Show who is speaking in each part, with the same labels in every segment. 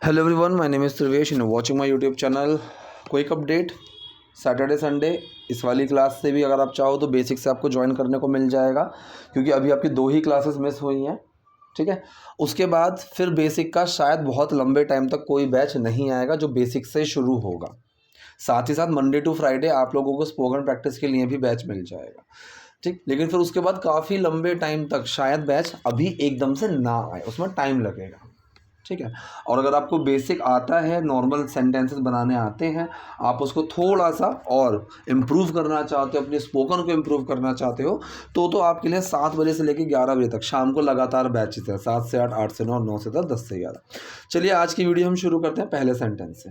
Speaker 1: Hello everyone, my name is Sarvesh and watching my YouTube channel. Quick update, Saturday Sunday इस वाली class से भी अगर आप चाहो तो बेसिक से आपको ज्वाइन करने को मिल जाएगा, क्योंकि अभी आपकी 2 ही क्लासेस मिस हुई हैं। ठीक है, उसके बाद फिर बेसिक का शायद बहुत लंबे टाइम तक कोई बैच नहीं आएगा जो बेसिक से शुरू होगा। साथ ही साथ मंडे टू फ्राइडे आप लोगों को स्पोकन प्रैक्टिस के लिए भी बैच मिल जाएगा। ठीक, लेकिन फिर उसके बाद काफ़ी लंबे टाइम तक शायद बैच अभी एकदम से ना आए, उसमें टाइम लगेगा। ठीक है, और अगर आपको बेसिक आता है, नॉर्मल सेंटेंसेस बनाने आते हैं, आप उसको थोड़ा सा और इम्प्रूव करना चाहते हो, अपने स्पोकन को इम्प्रूव करना चाहते हो, तो आपके लिए 7 बजे से लेकर 11 बजे तक शाम को लगातार बैचेस है। 7 से 8, 8 से 9, 9 से 10, 10 से 11। चलिए आज की वीडियो हम शुरू करते हैं पहले सेंटेंस से।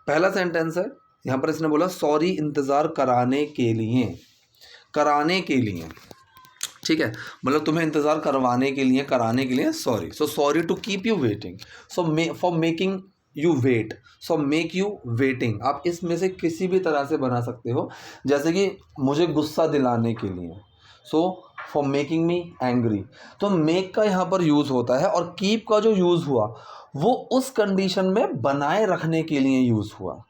Speaker 1: पहला सेंटेंस है, यहाँ पर इसने बोला सॉरी इंतज़ार कराने के लिए। कराने के लिए, ठीक है, मतलब तुम्हें इंतज़ार करवाने के लिए, कराने के लिए sorry. So sorry to keep you waiting, so for making you wait, so make you waiting. आप इसमें से किसी भी तरह से बना सकते हो, जैसे कि मुझे गुस्सा दिलाने के लिए, सो फॉर मेकिंग मी एंग्री। तो मेक का यहाँ पर यूज़ होता है, और कीप का जो यूज़ हुआ वो उस कंडीशन में बनाए रखने के लिए यूज़ हुआ।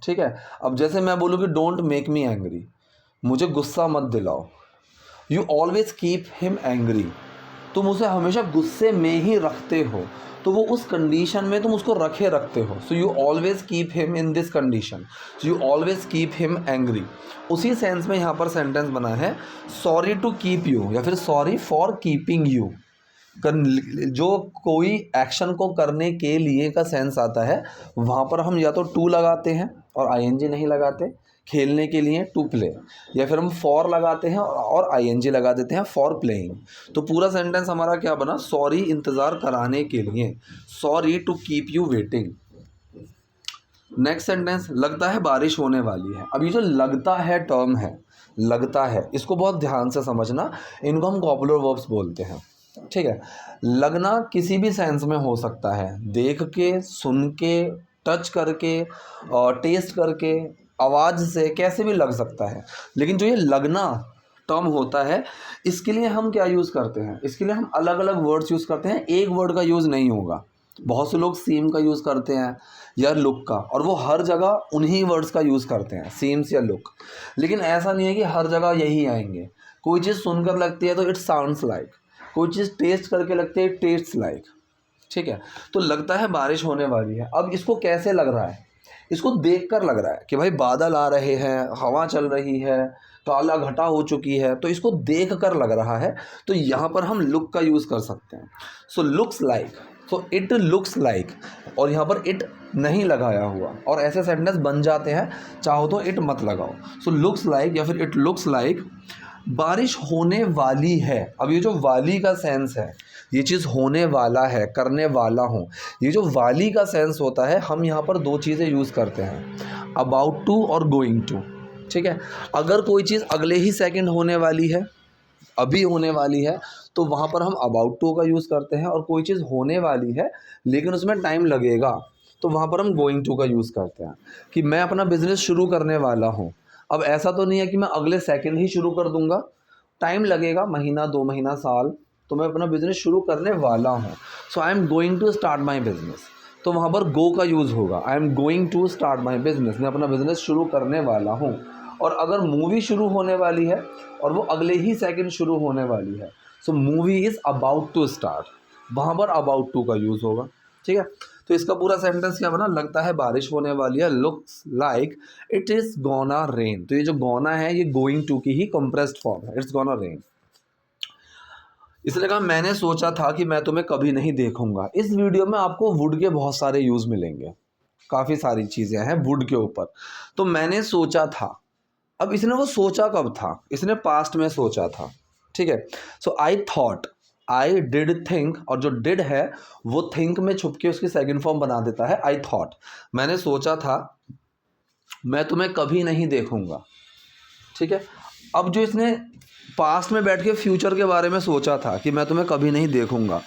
Speaker 1: ठीक है, अब जैसे मैं बोलूँ कि डोंट मेक मी एंग्री, मुझे गुस्सा मत दिलाओ। You always keep him angry, तुम उसे हमेशा गुस्से में ही रखते हो, तो वो उस कंडीशन में तुम उसको रखते हो। So you always keep him in this condition, so you always keep him angry. उसी सेंस में यहाँ पर सेंटेंस बना है सॉरी टू कीप यू, या फिर सॉरी फॉर कीपिंग यू। जो कोई एक्शन को करने के लिए का सेंस आता है, वहाँ पर हम या तो टू लगाते हैं और आईएनजी नहीं लगाते, खेलने के लिए टू प्ले, या फिर हम फॉर लगाते हैं और आईएनजी लगा देते हैं फॉर प्लेइंग। तो पूरा सेंटेंस हमारा क्या बना, सॉरी इंतज़ार कराने के लिए, sorry to keep you waiting. Next sentence, लगता है बारिश होने वाली है। अब ये जो लगता है टर्म है, लगता है, इसको बहुत ध्यान से समझना, इनको हम कॉपुलर वर्ब्स बोलते हैं। ठीक है, लगना किसी भी सेंस में हो सकता है, देख के, सुन के, टच करके, टेस्ट करके, आवाज़ से, कैसे भी लग सकता है। लेकिन जो ये लगना टर्म होता है, इसके लिए हम क्या यूज़ करते हैं, इसके लिए हम अलग अलग वर्ड्स यूज़ करते हैं, एक वर्ड का यूज़ नहीं होगा। बहुत से लोग सीम का यूज़ करते हैं या लुक का, और वो हर जगह उन्हीं वर्ड्स का यूज़ करते हैं, सीम्स या लुक। लेकिन ऐसा नहीं है कि हर जगह यही आएंगे। कोई चीज़ सुनकर लगती है तो इट साउंड्स लाइक, कोई चीज़ टेस्ट करके लगती है टेस्ट्स लाइक। ठीक है, तो लगता है बारिश होने वाली है। अब इसको कैसे लग रहा है, इसको देखकर लग रहा है कि भाई बादल आ रहे हैं, हवा चल रही है, काला घटा हो चुकी है, तो इसको देखकर लग रहा है। तो यहाँ पर हम लुक का यूज़ कर सकते हैं। सो looks like, so it looks like, और यहाँ पर इट नहीं लगाया हुआ, और ऐसे सेंटेंस बन जाते हैं, चाहो तो इट मत लगाओ। सो लुक्स लाइक या फिर इट लुक्स लाइक बारिश होने वाली है। अब ये जो वाली का सेंस है, ये चीज़ होने वाला है, करने वाला हूँ, ये जो वाली का सेंस होता है, हम यहाँ पर 2 चीज़ें यूज़ करते हैं, अबाउट टू और गोइंग टू। ठीक है, अगर कोई चीज़ अगले ही सेकंड होने वाली है, अभी होने वाली है, तो वहाँ पर हम अबाउट टू का यूज़ करते हैं, और कोई चीज़ होने वाली है लेकिन उसमें टाइम लगेगा, तो वहाँ पर हम गोइंग टू का यूज़ करते हैं। कि मैं अपना बिज़नेस शुरू करने वाला हूँ, अब ऐसा तो नहीं है कि मैं अगले सेकंड ही शुरू कर दूंगा, टाइम लगेगा, महीना, 2 महीना, साल, तो मैं अपना बिज़नेस शुरू करने वाला हूँ। So I am going to start my business, तो वहाँ पर गो का यूज़ होगा, I am going to start my business, मैं अपना बिज़नेस शुरू करने वाला हूँ। और अगर मूवी शुरू होने वाली है और वो अगले ही सेकंड शुरू होने वाली है, so movie is about to start, वहाँ पर अबाउट टू का यूज़ होगा। ठीक है, तो इसका पूरा सेंटेंस क्या बना, लगता है बारिश होने वाली है, looks like it is gonna rain. तो ये जो गोना है, ये गोइंग टू की ही कंप्रेस्ड फॉर्म है, इट्स गोना रेन। इसलिए कहा मैंने सोचा था कि मैं तुम्हें कभी नहीं देखूंगा। इस वीडियो में आपको वुड के बहुत सारे यूज़ मिलेंगे, काफ़ी सारी चीज़ें हैं वुड के ऊपर। तो मैंने सोचा था, अब इसने वो सोचा कब था, इसने पास्ट में सोचा था। ठीक है, so I thought, I did think, और जो डिड है वो थिंक में छुप के उसकी सेकंड फॉर्म बना देता है आई थॉट। मैंने सोचा था मैं तुम्हें कभी नहीं देखूंगा। ठीक है, अब जो इसने पास्ट में बैठ के फ्यूचर के बारे में सोचा था कि मैं तुम्हें कभी नहीं देखूंगा,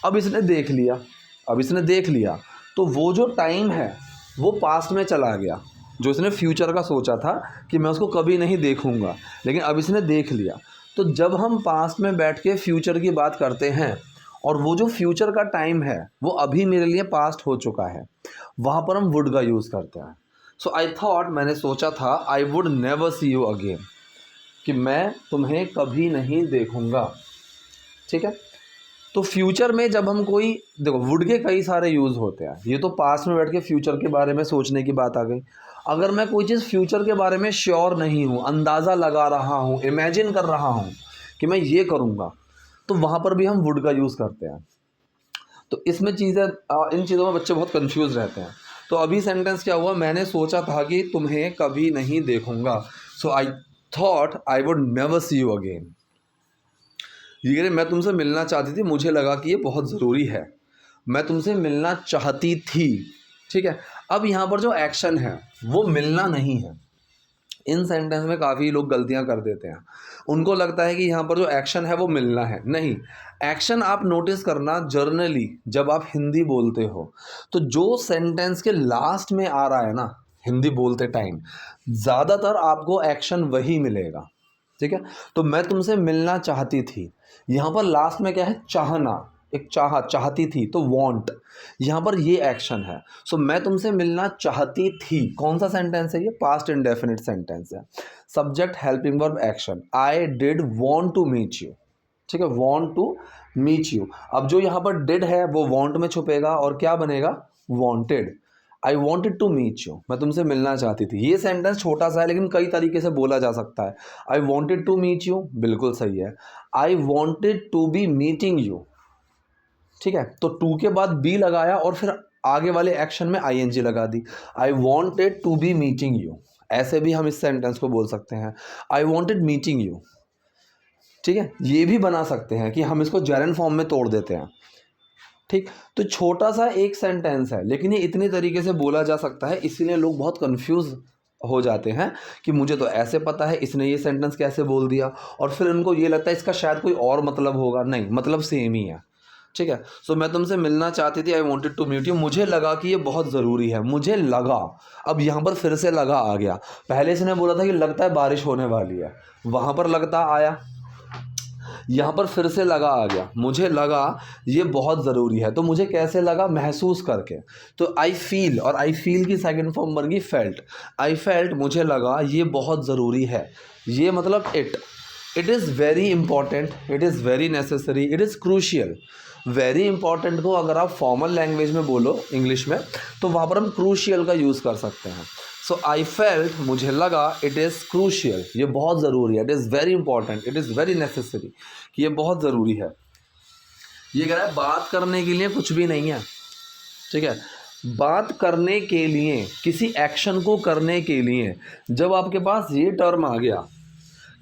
Speaker 1: अब इसने देख लिया, अब इसने देख लिया, तो वो जो टाइम है वो पास्ट में चला गया। जो इसने फ्यूचर का सोचा था कि मैं उसको कभी नहीं देखूंगा, लेकिन अब इसने देख लिया। तो जब हम पास्ट में बैठ के फ्यूचर की बात करते हैं और वो जो फ्यूचर का टाइम है वो अभी मेरे लिए पास्ट हो चुका है, वहाँ पर हम वुड का यूज़ करते हैं। सो आई थॉट, मैंने सोचा था, आई would never see you again, कि मैं तुम्हें कभी नहीं देखूँगा। ठीक है, तो फ्यूचर में जब हम कोई, देखो वुड के कई सारे यूज़ होते हैं, ये तो पास्ट में बैठ के फ्यूचर के बारे में सोचने की बात आ गई। अगर मैं कोई चीज़ फ्यूचर के बारे में श्योर नहीं हूँ, अंदाज़ा लगा रहा हूँ, इमेजिन कर रहा हूँ कि मैं ये करूँगा, तो वहाँ पर भी हम वुड का यूज़ करते हैं। तो इसमें चीज़ें, इन चीज़ों में बच्चे बहुत कंफ्यूज रहते हैं। तो अभी सेंटेंस क्या हुआ, मैंने सोचा था कि तुम्हें कभी नहीं देखूँगा। So I thought I would never see you again. ये मैं तुमसे मिलना चाहती थी, मुझे लगा कि ये बहुत ज़रूरी है। मैं तुमसे मिलना चाहती थी। ठीक है, अब यहाँ पर जो एक्शन है वो मिलना नहीं है। इन सेंटेंस में काफ़ी लोग गलतियाँ कर देते हैं, उनको लगता है कि यहाँ पर जो एक्शन है वो मिलना है। नहीं, एक्शन आप नोटिस करना, जर्नली जब आप हिंदी बोलते हो तो जो सेंटेंस के लास्ट में आ रहा है ना, हिंदी बोलते टाइम ज़्यादातर आपको एक्शन वही मिलेगा। ठीक है, तो मैं तुमसे मिलना चाहती थी, यहाँ पर लास्ट में क्या है, चाहना, एक चाहती थी, तो वांट, यहाँ पर ये एक्शन है। सो मैं तुमसे मिलना चाहती थी, कौन सा सेंटेंस है ये, पास्ट इंडेफिनिट सेंटेंस है। Subject helping verb action, I did want to meet you. ठीक है, वांट टू मीट यू। अब जो यहाँ पर डिड है वो वांट में छुपेगा और क्या बनेगा, wanted. I wanted to meet you, मैं तुमसे मिलना चाहती थी। ये सेंटेंस छोटा सा है लेकिन कई तरीके से बोला जा सकता है। I wanted to meet you बिल्कुल सही है। I wanted to be meeting you, ठीक है, तो टू के बाद बी लगाया और फिर आगे वाले एक्शन में आईएनजी लगा दी। I wanted to be meeting you, ऐसे भी हम इस सेंटेंस को बोल सकते हैं, आई वॉन्टेड मीटिंग यू। ठीक है, ये भी बना सकते हैं कि हम इसको जेरंड फॉर्म में तोड़ देते हैं। ठीक, तो छोटा सा एक सेंटेंस है लेकिन ये इतने तरीके से बोला जा सकता है, इसीलिए लोग बहुत कंफ्यूज हो जाते हैं कि मुझे तो ऐसे पता है, इसने ये सेंटेंस कैसे बोल दिया, और फिर उनको ये लगता है इसका शायद कोई और मतलब होगा। नहीं, मतलब सेम ही है। ठीक है, सो मैं तुमसे मिलना चाहती थी, I wanted to meet you, मुझे लगा कि ये बहुत ज़रूरी है, मुझे लगा। अब यहाँ पर फिर से लगा आ गया। पहले इसने बोला था कि लगता है बारिश होने वाली है, वहाँ पर लगता आया, यहाँ पर फिर से लगा आ गया, मुझे लगा ये बहुत ज़रूरी है। तो मुझे कैसे लगा, महसूस करके। तो आई फील, और आई फील की सेकंड फॉर्म बन गई फेल्ट। आई फेल्ट, मुझे लगा ये बहुत ज़रूरी है। ये मतलब it is very important, it is very necessary, it is crucial. Very important को अगर आप फॉर्मल लैंग्वेज में बोलो इंग्लिश में, तो वहाँ पर हम क्रूशियल का यूज़ कर सकते हैं। सो आई फेल्ट, मुझे लगा, इट इज़ क्रूशियल, ये बहुत ज़रूरी है, it is very important, it is very necessary, कि ये बहुत ज़रूरी है। ये कह रहा है बात करने के लिए कुछ भी नहीं है। ठीक है, बात करने के लिए, किसी एक्शन को करने के लिए, जब आपके पास ये टर्म आ गया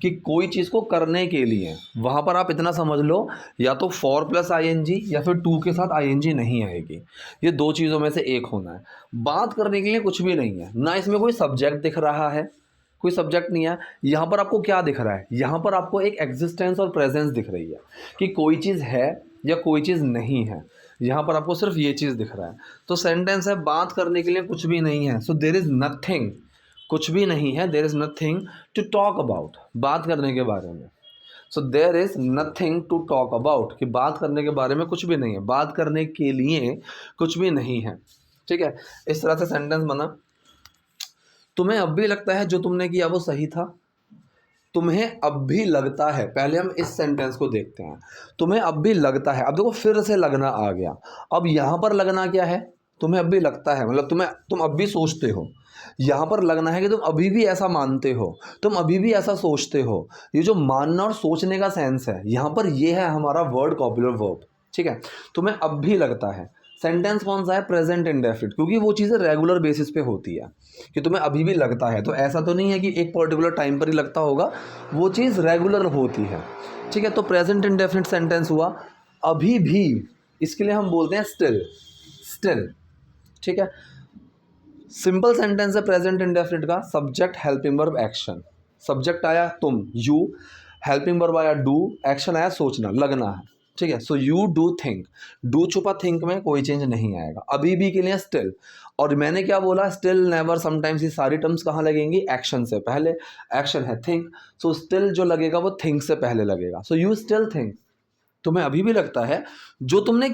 Speaker 1: कि कोई चीज़ को करने के लिए, वहाँ पर आप इतना समझ लो, या तो फॉर प्लस आईएनजी या फिर टू के साथ आईएनजी नहीं आएगी। ये दो चीज़ों में से एक होना है। बात करने के लिए कुछ भी नहीं है, ना इसमें कोई सब्जेक्ट दिख रहा है, कोई सब्जेक्ट नहीं है। यहाँ पर आपको क्या दिख रहा है, यहाँ पर आपको एक एग्जिस्टेंस और प्रेजेंस दिख रही है कि कोई चीज़ है या कोई चीज़ नहीं है। यहाँ पर आपको सिर्फ ये चीज़ दिख रहा है। तो सेंटेंस है बात करने के लिए कुछ भी नहीं है। सो देयर इज़ नथिंग, कुछ भी नहीं है, there is nothing to talk about, बात करने के बारे में। So there is nothing to talk about, कि बात करने के बारे में कुछ भी नहीं है, बात करने के लिए कुछ भी नहीं है। ठीक है, इस तरह से सेंटेंस बना। तुम्हें अब भी लगता है जो तुमने किया वो सही था, तुम्हें अब भी लगता है, पहले हम इस सेंटेंस को देखते हैं। तुम्हें अब भी लगता है, अब देखो फिर से लगना आ गया। अब यहाँ पर लगना क्या है, तुम्हें अब भी लगता है, मतलब तुम अब भी सोचते हो। यहाँ पर लगना है कि तुम अभी भी ऐसा मानते हो, तुम अभी भी ऐसा सोचते हो। ये जो मानना और सोचने का सेंस है, यहाँ पर ये है हमारा वर्ड कॉपुलर वर्ब। ठीक है, तुम्हें अब भी लगता है। सेंटेंस कौन सा है, प्रेजेंट इंडेफिनिट, क्योंकि वो चीज़ें रेगुलर बेसिस पे होती है कि तुम्हें अभी भी लगता है। तो ऐसा तो नहीं है कि एक पर्टिकुलर टाइम पर ही लगता होगा, वो चीज़ रेगुलर होती है। ठीक है, तो प्रेजेंट इंडेफिनिट सेंटेंस हुआ। अभी भी, इसके लिए हम बोलते हैं स्टिल, स्टिल। ठीक है, सिंपल सेंटेंस है प्रेजेंट इंडेफिनिट का। Subject helping verb action, subject आया तुम, यू, हेल्पिंग वर्ब आया डू, एक्शन आया सोचना, लगना है। ठीक है, so you do think, do छुपा थिंक में, कोई चेंज नहीं आएगा। अभी भी के लिए स्टिल, और मैंने क्या बोला, स्टिल, नेवर, समटाइम्स, ये सारी टर्म्स कहाँ लगेंगी, एक्शन से पहले। एक्शन है थिंक, सो स्टिल जो लगेगा वो थिंक से पहले लगेगा। सो यू स्टिल थिंक, तुम्हें अभी भी लगता है जो तुमने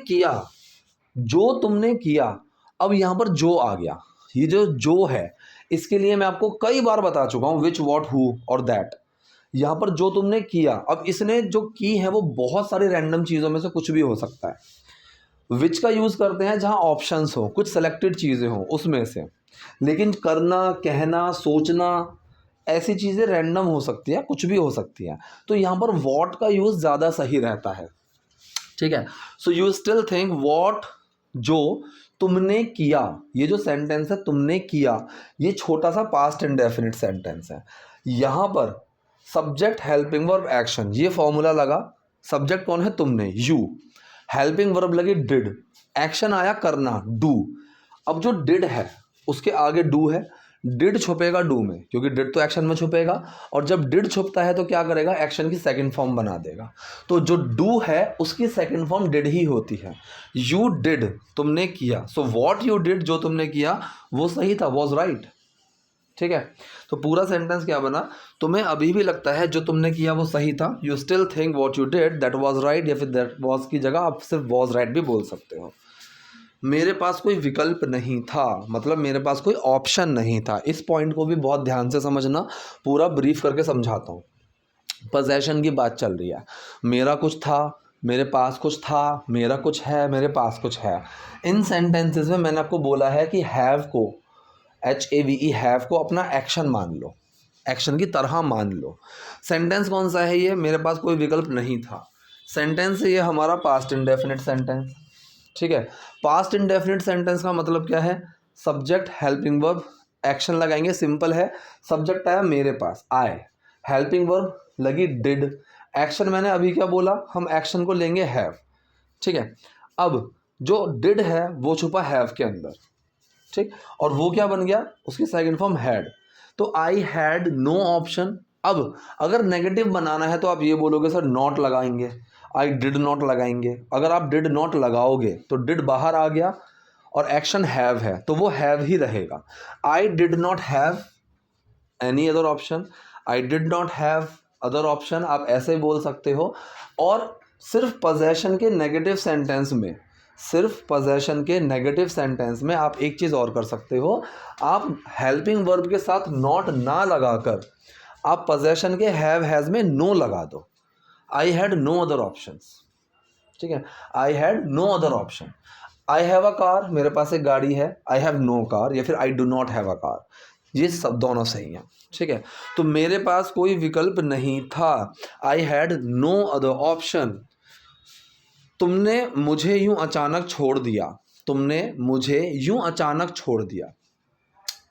Speaker 1: किया, अब यहाँ पर जो आ गया, ये जो है, इसके लिए मैं आपको कई बार बता चुका हूँ विच, वॉट, हु और दैट। यहाँ पर जो तुमने किया, अब इसने जो की है वो बहुत सारी रैंडम चीज़ों में से कुछ भी हो सकता है। विच का यूज़ करते हैं जहाँ ऑप्शंस हो, कुछ सेलेक्टेड चीज़ें हो उसमें से, लेकिन करना, कहना, सोचना, ऐसी चीज़ें रैंडम हो सकती है, कुछ भी हो सकती है। तो यहाँ पर वॉट का यूज़ ज़्यादा सही रहता है, ठीक है। So you still think what, जो तुमने किया, ये जो सेंटेंस है तुमने किया, ये छोटा सा पास्ट इंडेफिनिट सेंटेंस है। यहाँ पर सब्जेक्ट, हेल्पिंग वर्ब, एक्शन, ये फॉर्मूला लगा। सब्जेक्ट कौन है? तुमने, यू। हेल्पिंग वर्ब लगी डिड, एक्शन आया करना, डू। अब जो डिड है उसके आगे डू है, डिड छुपेगा डू में, क्योंकि डिड तो एक्शन में छुपेगा, और जब डिड छुपता है तो क्या करेगा? एक्शन की सेकंड फॉर्म बना देगा। तो जो डू है उसकी सेकंड फॉर्म डिड ही होती है। यू डिड, तुमने किया, सो व्हाट यू डिड, जो तुमने किया वो सही था, वॉज राइट, ठीक है। तो पूरा सेंटेंस क्या बना? तुम्हें अभी भी लगता है जो तुमने किया वो सही था, you still think what you did that was right, या फिर दैट वाज की जगह आप सिर्फ वाज राइट भी बोल सकते हो। मेरे पास कोई विकल्प नहीं था, मतलब मेरे पास कोई ऑप्शन नहीं था। इस पॉइंट को भी बहुत ध्यान से समझना, पूरा ब्रीफ करके समझाता हूँ। पोजेशन की बात चल रही है, मेरा कुछ था, मेरे पास कुछ था, मेरा कुछ है, मेरे पास कुछ है। इन सेंटेंसेस में मैंने आपको बोला है कि हैव को, HAVE, हैव को अपना एक्शन मान लो, एक्शन की तरह मान लो। सेंटेंस कौन सा है ये? मेरे पास कोई विकल्प नहीं था। सेंटेंस है ये हमारा पास्ट इंडेफिनिट सेंटेंस, ठीक है। पास्ट इंडेफिनिट सेंटेंस का मतलब क्या है? सब्जेक्ट, हेल्पिंग वर्ब, एक्शन लगाएंगे, सिंपल है। सब्जेक्ट आया मेरे पास, आए, हेल्पिंग वर्ब लगी डिड, एक्शन मैंने अभी क्या बोला? हम एक्शन को लेंगे हैव, ठीक है। अब जो डिड है वो छुपा हैव के अंदर, ठीक, और वो क्या बन गया? उसकी सेकंड फॉर्म हैड। तो आई हैड नो ऑप्शन। अब अगर नेगेटिव बनाना है तो आप ये बोलोगे सर नॉट लगाएंगे, आई डिड नॉट लगाएंगे। अगर आप डिड नॉट लगाओगे तो डिड बाहर आ गया और एक्शन हैव है, तो वो हैव ही रहेगा। I did not have any other option, I did not have other option, आप ऐसे बोल सकते हो। और सिर्फ पोजेशन के नेगेटिव सेंटेंस में, सिर्फ पोजेशन के नेगेटिव सेंटेंस में आप एक चीज़ और कर सकते हो, आप हेल्पिंग वर्ब के साथ नॉट ना लगाकर आप पोजेशन के हैव हैज़ में नो लगा दो। I had no other options, ठीक है। I had no other option. I have a car, मेरे पास एक गाड़ी है, आई हैव नो कार, या फिर I do not have a car, ये सब दोनों सही हैं, ठीक है। तो मेरे पास कोई विकल्प नहीं था, I had no other option. तुमने मुझे यूं अचानक छोड़ दिया, तुमने मुझे यूं अचानक छोड़ दिया,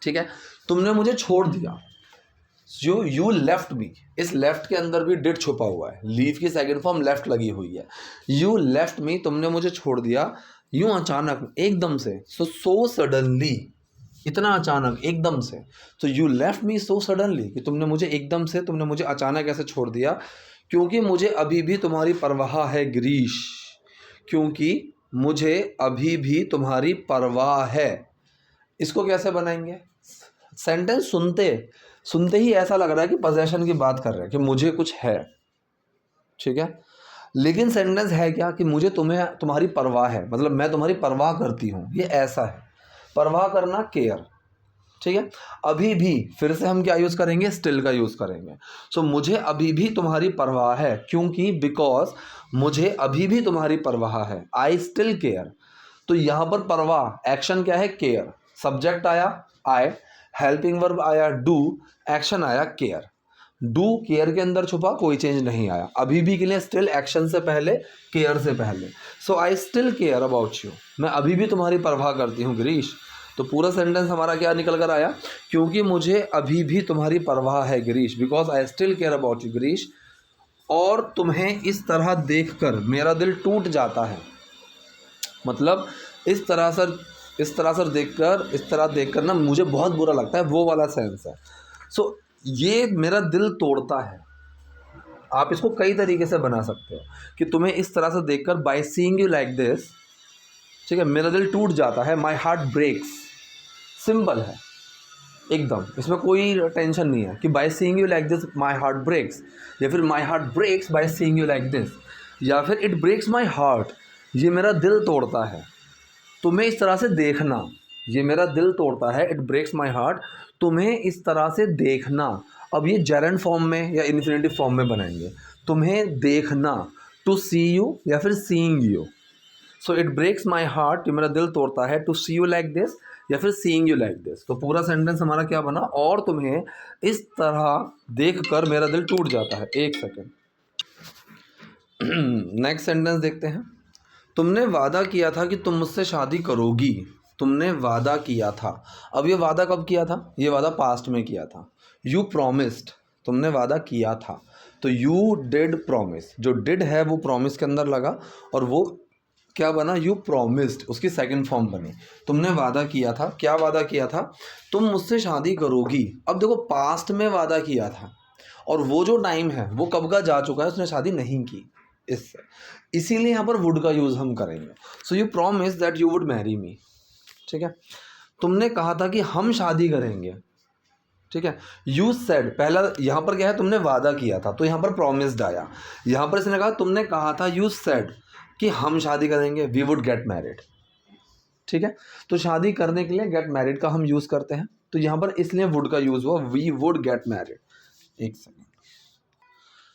Speaker 1: ठीक है। तुमने मुझे छोड़ दिया, यू लेफ्ट मी, इस लेफ्ट के अंदर भी डिड छुपा हुआ है, लीव की सेकंड फॉर्म लेफ्ट लगी हुई है। यू लेफ्ट मी, तुमने मुझे छोड़ दिया, यूं अचानक, एकदम से, सो सडनली, इतना अचानक, एकदम से। तो you left me so suddenly, कि तुमने मुझे एकदम से, तुमने मुझे अचानक ऐसे छोड़ दिया, क्योंकि मुझे अभी भी तुम्हारी परवाह है गिरीश, क्योंकि मुझे अभी भी तुम्हारी परवाह है। इसको कैसे बनाएंगे? सेंटेंस सुनते ही ऐसा लग रहा है कि पोजेशन की बात कर रहे हैं, कि मुझे कुछ है, ठीक है। लेकिन सेंटेंस है क्या? कि मुझे तुम्हारी परवाह है, मतलब मैं तुम्हारी परवाह करती हूँ, ये ऐसा है। परवाह करना, केयर, ठीक है। अभी भी, फिर से हम क्या यूज़ करेंगे? स्टिल का यूज़ करेंगे। सो मुझे अभी भी तुम्हारी परवाह है, क्योंकि बिकॉज मुझे अभी भी तुम्हारी परवाह है, आई स्टिल केयर। तो यहाँ पर परवाह, एक्शन क्या है? केयर, सब्जेक्ट आया आई, हेल्पिंग वर्ब आया डू, एक्शन आया केयर। डू केयर के अंदर छुपा, कोई चेंज नहीं आया, अभी भी के लिए स्टिल, एक्शन से पहले, केयर से पहले। So I still care about you, मैं अभी भी तुम्हारी परवाह करती हूँ गिरीश। तो पूरा सेंटेंस हमारा क्या निकल कर आया? क्योंकि मुझे अभी भी तुम्हारी परवाह है Girish, because I still care about you Girish. और तुम्हें इस तरह देखकर मेरा दिल टूट जाता है, मतलब इस तरह देखकर ना मुझे बहुत बुरा लगता है, वो वाला सेंस है। सो ये मेरा दिल तोड़ता है। आप इसको कई तरीके से बना सकते हो कि तुम्हें इस तरह से देखकर, bye seeing you like this, ठीक है, मेरा दिल टूट जाता है, माई हार्ट ब्रेक्स। सिंपल है एकदम, इसमें कोई टेंशन नहीं है कि by seeing you like this my heart breaks, या फिर my heart breaks by seeing you like this. या फिर इट ब्रेक्स माई हार्ट, ये मेरा दिल तोड़ता है, तुम्हें इस तरह से देखना, ये मेरा दिल तोड़ता है, इट ब्रेक्स माई हार्ट, तुम्हें इस तरह से देखना। अब ये जेरेंड फॉर्म में या इन्फिनेटिव फॉर्म में बनाएंगे, तुम्हें देखना, टू सी यू या फिर seeing you. So it breaks my heart, ये मेरा दिल तोड़ता है, to see you like this या फिर सीइंग यू लाइक दिस। तो पूरा सेंटेंस हमारा क्या बना, और तुम्हें इस तरह देख कर मेरा दिल टूट जाता है। एक सेकेंड, नेक्स्ट सेंटेंस देखते हैं। तुमने वादा किया था कि तुम मुझसे शादी करोगी, तुमने वादा किया था। अब ये वादा कब किया था, ये वादा पास्ट में किया था। यू प्रॉमिस्ड, तुमने वादा किया था, तो यू डिड प्रॉमिस, जो डिड है वो प्रॉमिस के अंदर लगा और वो क्या बना, यू प्रॉमिस्ड, उसकी सेकंड फॉर्म बनी। तुमने वादा किया था, क्या वादा किया था, तुम मुझसे शादी करोगी। अब देखो पास्ट में वादा किया था और वो जो टाइम है वो कब का जा चुका है, उसने शादी नहीं की इससे, इसीलिए यहाँ पर वुड का यूज़ हम करेंगे। So you promise that you would marry me, ठीक है। तुमने कहा था कि हम शादी करेंगे, ठीक है। यू सेड, पहला यहाँ पर क्या है, तुमने वादा किया था, तो यहाँ पर प्रॉमिस्ड आया। यहाँ पर इसने कहा तुमने कहा था, यू सेड कि हम शादी करेंगे, वी वुड गेट मैरिड, ठीक है। तो शादी करने के लिए गेट मैरिड का हम यूज़ करते हैं, तो यहाँ पर इसलिए वुड का यूज़ हुआ, वी वुड गेट मैरिड। एक सेकेंड,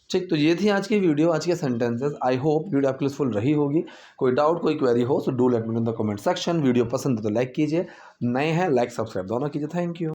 Speaker 1: ठीक। तो ये थी आज की वीडियो, आज के सेंटेंसेस। आई होप वीडियो आपके यूजफुल रही होगी। कोई डाउट, कोई क्वेरी हो, so do let me in the comment section. Video पसंद है तो लाइक कीजिए, नए हैं लाइक सब्सक्राइब दोनों कीजिए। Thank you.